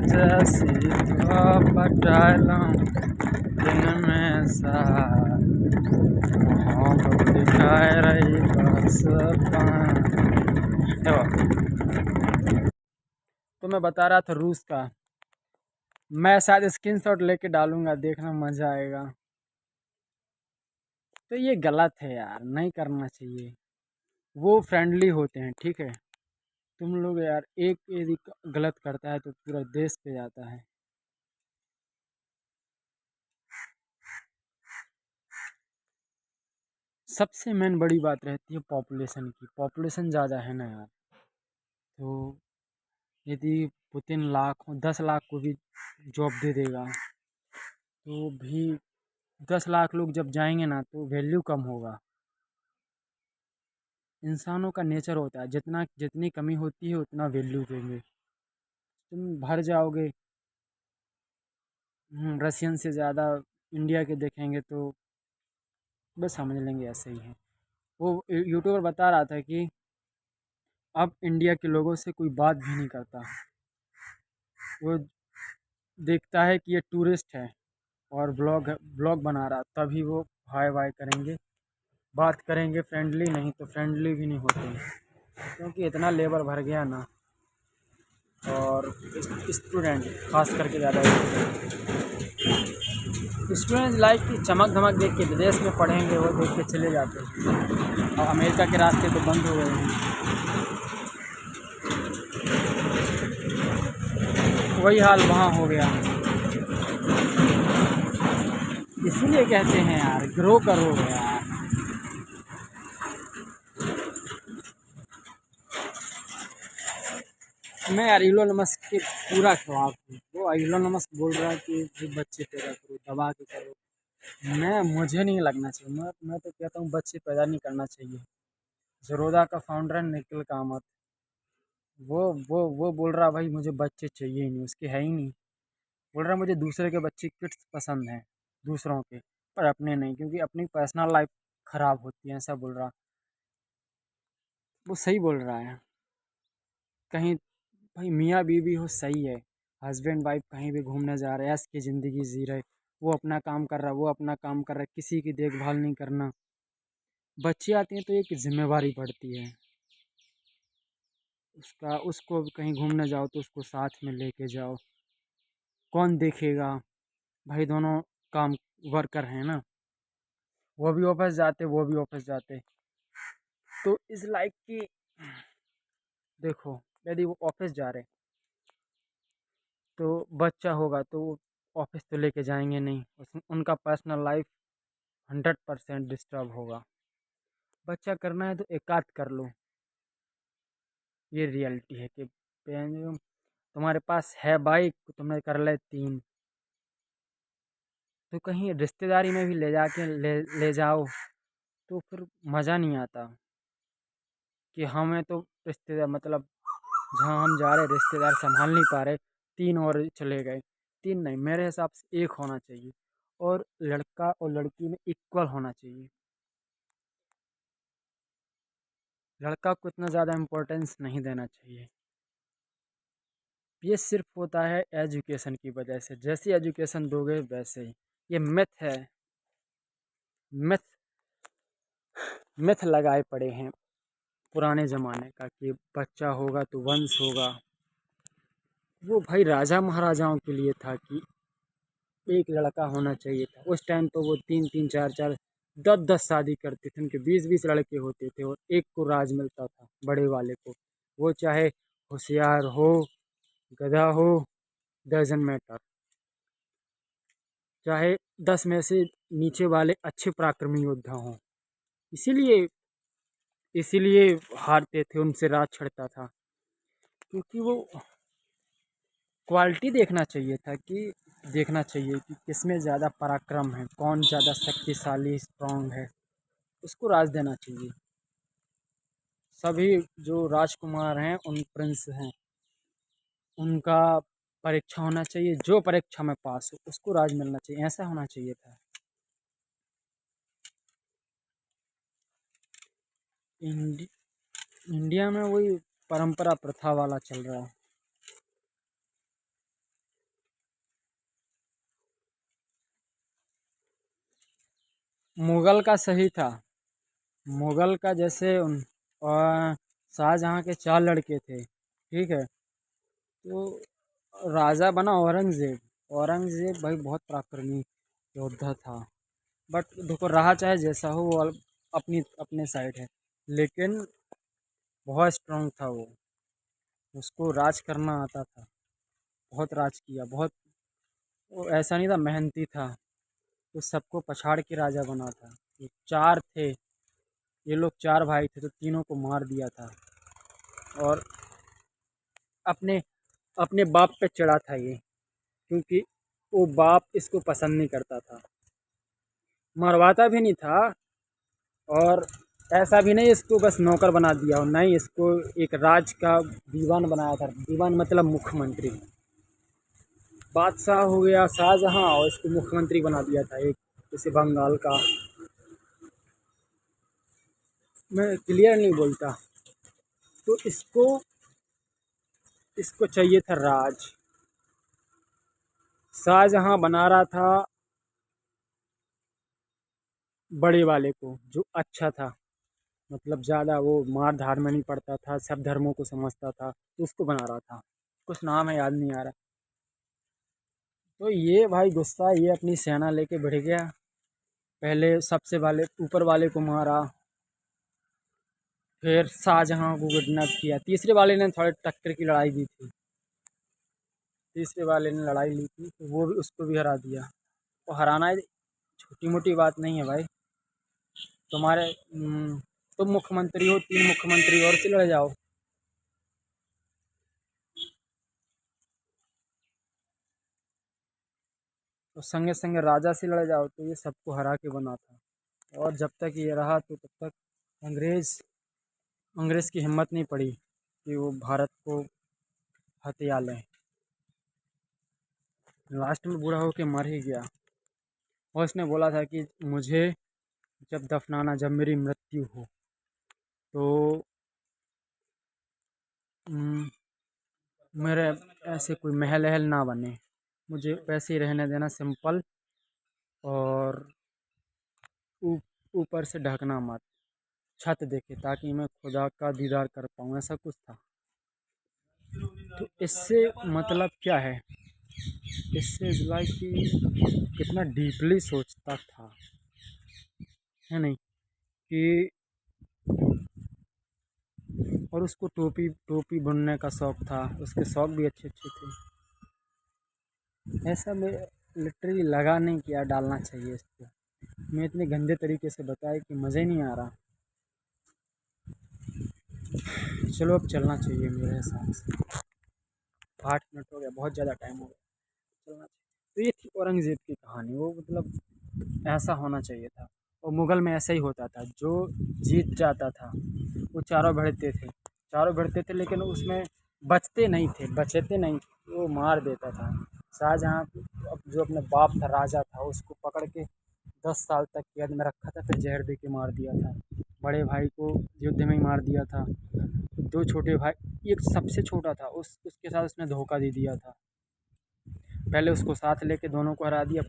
जैसी धूप डालूं दिन में साथ मोहब्बत दिखाए रही बस तो मैं बता रहा था रूस का। मैं शायद स्क्रीनशॉट लेके डालूंगा, देखना मजा आएगा। तो ये गलत है यार, नहीं करना चाहिए। वो फ्रेंडली होते हैं, ठीक है। तुम लोग यार एक यदि गलत करता है तो पूरा देश पे जाता है। सबसे मेन बड़ी बात रहती है पॉपुलेशन की। पॉपुलेशन ज़्यादा है ना यार, तो यदि पुतिन 10 लाख को भी जॉब दे देगा तो भी 10 लाख लोग जब जाएंगे ना तो वैल्यू कम होगा। इंसानों का नेचर होता है, जितनी कमी होती है उतना वैल्यू देंगे। तुम भर जाओगे, रशियन से ज़्यादा इंडिया के देखेंगे तो बस समझ लेंगे ऐसे ही है। वो यूट्यूबर बता रहा था कि अब इंडिया के लोगों से कोई बात भी नहीं करता। वो देखता है कि ये टूरिस्ट है और ब्लॉग बना रहा, तभी वो हाय वाय करेंगे, बात करेंगे फ्रेंडली, नहीं तो फ्रेंडली भी नहीं होते हैं। क्योंकि इतना लेबर भर गया ना, और स्टूडेंट खास करके ज़्यादा स्टूडेंट लाइफ की चमक धमक देख के विदेश में पढ़ेंगे, वो देख के चले जाते हैं। और अमेरिका के रास्ते तो बंद हो गए हैं। वही हाल वहाँ हो गया। इसीलिए कहते हैं यार, ग्रो करो यार। मैं यार इलोन मस्क के पूरा खिलाफ हूँ। वो इलोन मस्क बोल रहा है कि भाई बच्चे पैदा करो, दबा के करो। मुझे नहीं लगना चाहिए। मैं तो कहता हूँ बच्चे पैदा नहीं करना चाहिए। ज़रोदा का फाउंडर है निखिल कामत, वो बोल रहा भाई मुझे बच्चे चाहिए ही नहीं, उसके है ही नहीं। बोल रहा मुझे दूसरे के बच्चे किड्स पसंद हैं, दूसरों के, पर अपने नहीं, क्योंकि अपनी पर्सनल लाइफ खराब होती है, ऐसा बोल रहा। वो सही बोल रहा है। कहीं भाई मियाँ बीवी हो सही है, हस्बैंड वाइफ कहीं भी घूमने जा रहे हैं, ऐश की ज़िंदगी जी रहे, वो अपना काम कर रहा है, वो अपना काम कर रहा है, किसी की देखभाल नहीं करना। बच्चे आते हैं तो एक जिम्मेवारी बढ़ती है, उसको कहीं घूमने जाओ तो उसको साथ में लेके जाओ। कौन देखेगा भाई, दोनों काम वर्कर हैं ना, वो भी ऑफिस जाते, वो भी ऑफिस जाते। तो इस लाइक की देखो, यदि वो ऑफिस जा रहे तो बच्चा होगा तो वो ऑफिस तो लेके जाएंगे नहीं, उनका पर्सनल लाइफ 100% डिस्टर्ब होगा। बच्चा करना है तो एकाध कर लो, ये रियलिटी है कि तुम्हारे पास है बाइक तो तुम्हें कर ले 3। तो कहीं रिश्तेदारी में भी ले जाके ले जाओ तो फिर मज़ा नहीं आता कि हमें तो रिश्तेदार मतलब जहाँ हम जा रहे रिश्तेदार संभाल नहीं पा रहे, 3 और चले गए। 3 नहीं, मेरे हिसाब से 1 होना चाहिए, और लड़का और लड़की में इक्वल होना चाहिए। लड़का को इतना ज़्यादा इम्पोर्टेंस नहीं देना चाहिए। ये सिर्फ होता है एजुकेशन की वजह से, जैसी एजुकेशन दोगे वैसे ही। ये मिथ है, मिथ मिथ लगाए पड़े हैं पुराने ज़माने का कि बच्चा होगा तो वंश होगा। वो भाई राजा महाराजाओं के लिए था कि एक लड़का होना चाहिए था। उस टाइम तो वो 3-3 4-4 10-10 शादी करते थे, उनके 20-20 लड़के होते थे और एक को राज मिलता था, बड़े वाले को। वो चाहे होशियार हो, गधा हो, डजंट मैटर, चाहे 10 में से नीचे वाले अच्छे पराक्रमी योद्धा हों। इसीलिए इसीलिए हारते थे, उनसे राज छिड़ता था, क्योंकि वो क्वालिटी देखना चाहिए कि किसमें ज़्यादा पराक्रम है, कौन ज़्यादा शक्तिशाली स्ट्रांग है, उसको राज देना चाहिए। सभी जो राजकुमार हैं, उन प्रिंस हैं, उनका परीक्षा होना चाहिए, जो परीक्षा में पास हो उसको राज मिलना चाहिए, ऐसा होना चाहिए था। इंडि इंडिया में वही परंपरा प्रथा वाला चल रहा है। मुगल का सही था। मुगल का जैसे शाहजहाँ के 4 लड़के थे, ठीक है। तो राजा बना औरंगज़ेब। औरंगज़ेब भाई बहुत पराक्रमी योद्धा था। बट देखो रहा चाहे जैसा हो वो अपनी अपने साइड है, लेकिन बहुत स्ट्रांग था वो। उसको राज करना आता था, बहुत राज किया, बहुत। वो ऐसा नहीं था, मेहनती था। तो सबको पछाड़ के राजा बना था। ये 4 थे, ये लोग 4 भाई थे, तो तीनों को मार दिया था। और अपने अपने बाप पे चढ़ा था ये, क्योंकि वो बाप इसको पसंद नहीं करता था, मरवाता भी नहीं था। और ऐसा भी नहीं इसको बस नौकर बना दिया हो, नहीं, इसको एक राज का दीवान बनाया था। दीवान मतलब मुख्यमंत्री। बादशाह हो गया शाहजहाँ और इसको मुख्यमंत्री बना दिया था एक, जैसे बंगाल का। मैं क्लियर नहीं बोलता। तो इसको इसको चाहिए था राज। शाहजहाँ बना रहा था बड़े वाले को, जो अच्छा था, मतलब ज़्यादा वो मार धाड़ में नहीं पड़ता था, सब धर्मों को समझता था, तो उसको बना रहा था। कुछ नाम है, याद नहीं आ रहा। तो ये भाई गुस्सा, ये अपनी सेना लेके बढ़ गया। पहले सबसे वाले ऊपर वाले को मारा, फिर शाहजहाँ को किडनैप किया। तीसरे वाले ने थोड़े टक्कर की लड़ाई दी थी, तीसरे वाले ने लड़ाई ली थी, तो वो भी उसको भी हरा दिया। वो हराना छोटी मोटी बात नहीं है भाई। तुम्हारे तुम मुख्यमंत्री हो, 3 मुख्यमंत्री और से लड़ जाओ। तो संगे संगे राजा से लड़ जाओ, तो ये सबको हरा के बना था। और जब तक ये रहा तो तब तक अंग्रेज़ अंग्रेज़ की हिम्मत नहीं पड़ी कि वो भारत को हथिया लें। लास्ट में बूढ़ा होके मर ही गया। और उसने बोला था कि मुझे जब दफनाना, जब मेरी मृत्यु हो, तो हम्म, मेरे ऐसे कोई महल वहल ना बने, मुझे वैसे ही रहने देना, सिंपल। और ऊपर से ढकना मत, छत देखे, ताकि मैं खुदा का दीदार कर पाऊँ, ऐसा कुछ था। तो इससे मतलब क्या है, इससे लाइक कि कितना डीपली सोचता था, है नहीं, कि और उसको टोपी टोपी बुनने का शौक़ था, उसके शौक़ भी अच्छे अच्छे थे। ऐसा में लिटरली लगा नहीं कि यार डालना चाहिए इसको। मैं इतने गंदे तरीके से बताया कि मज़े नहीं आ रहा। चलो अब चलना चाहिए मेरे हिसाब से। 8 मिनट हो गया, बहुत ज़्यादा टाइम हो गया, चलना चाहिए। तो ये थी औरंगज़ेब की कहानी। वो मतलब ऐसा होना चाहिए था। और मुग़ल में ऐसा ही होता था, जो जीत जाता था वो चारों भिड़ते थे, चारों भिड़ते थे, लेकिन उसमें बचते नहीं थे, बचते नहीं थे, वो मार देता था। शाहजहाँ जो अपने बाप था, राजा था, उसको पकड़ के 10 साल तक कैद में रखा था, फिर जहर दे के मार दिया था। बड़े भाई को युद्ध में ही मार दिया था। 2 छोटे भाई, एक सबसे छोटा था, उसके साथ उसने धोखा दे दिया था। पहले उसको साथ लेके दोनों को हरा दिया।